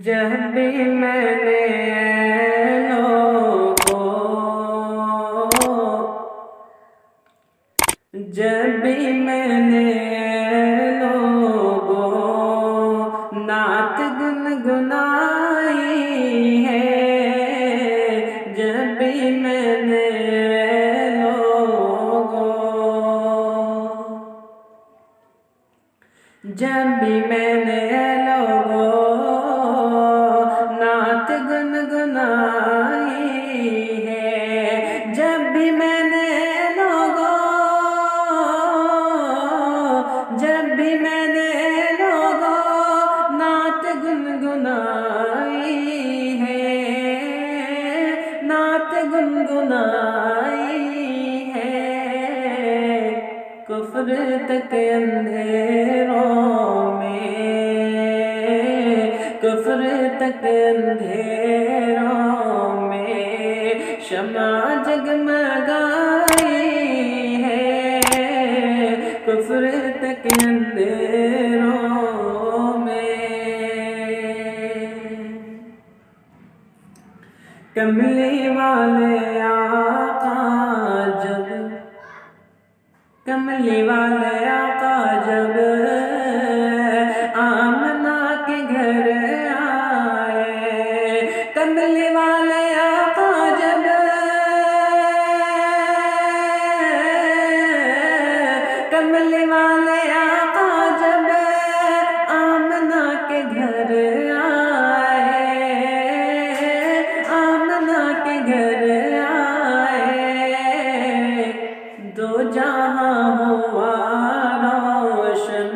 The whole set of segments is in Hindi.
जब भी मैंने लोगों जब भी मैंने लोगों नात गुनगुनाई है। जब भी मैंने लोगों जब भी मैंने लोगों नात गुनगुनाई है। जब भी मैंने लोगों जब भी मैंने लोगों नात गुनगुनाई है। नात गुनगुनाई है। कुफ्र तक अंधेरों में कुफ्र तक अंधेरों में शमा जगमगाई है। कुफ्र तक अंधेरों में कमली वाले आका जब कमली वाले आका जब आमना के घर आए। कमली वाले आका जब कमली वाले आका जब आमना के घर आए। आमना के घर आए। दो जहां हुआ रोशन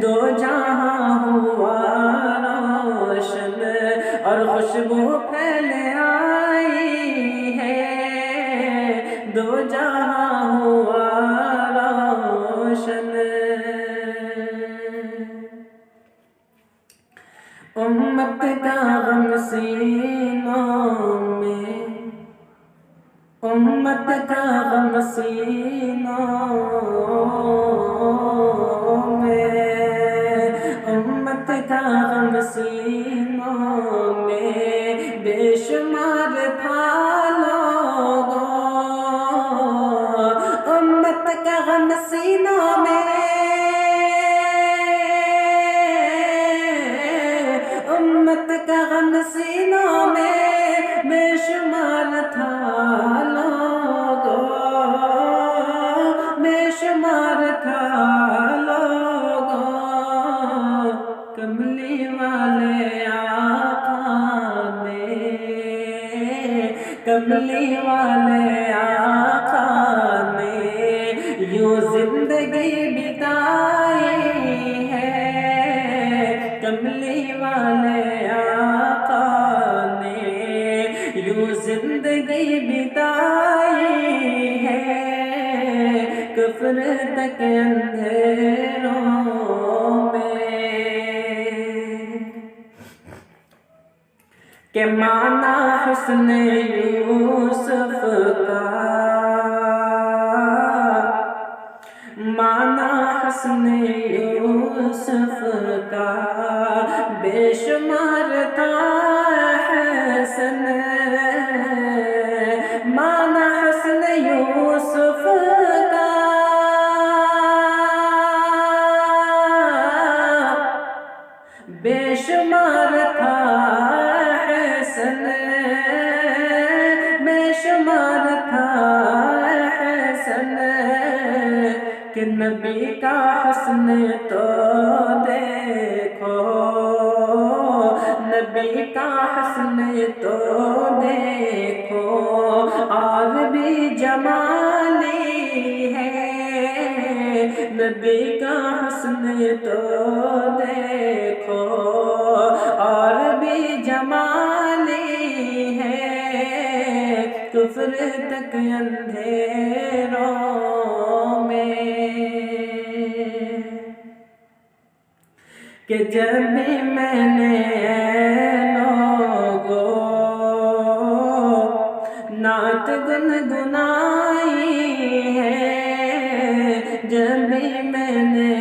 दो जहां हुआ रोशन और खुशबू फैल आई है। दो जहां हुआ रोशन। उम्मत का गम सीनों में उम्मत का गम सीनों में उम्मत का गम सीनों में बेशुमार था लोगों। उम्मत का गम सीनों में उम्मत का गम सीनों में बेशुमार था लोगों। बेशुमार था लोगों। कमली वाले आका ने कमली वाले आका ने यूं जिंदगी बिताई है। कमली वाले आका ने यूं जिंदगी बिताई है। कुफ्र तक अंधेरों में के माना हुस्न यूसुफ का माना हुस्न यूसुफ का बेशुमार था हसन। माना हुस्न यूसुफ का बेशुमार था हसन। बेशुमार था हसन कि नबी का हुस्न तो देखो। नबी का हुस्न तो देखो और भी जमाली है। नबी का हुस्न तो देखो और भी जमाली है। कुफ्र तक अंधेरों में कि जब भी मैंने लोगों नात गुनगुनाई है। जब भी मैंने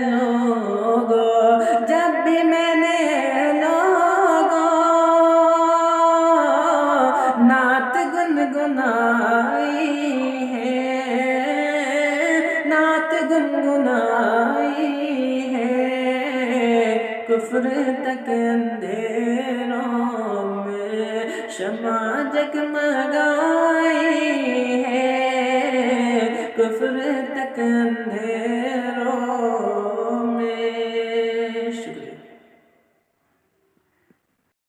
लोगों जब भी कुफ्र तक अंधेरों में शमा जगमगाई है, कुफ्र तक अंधेरों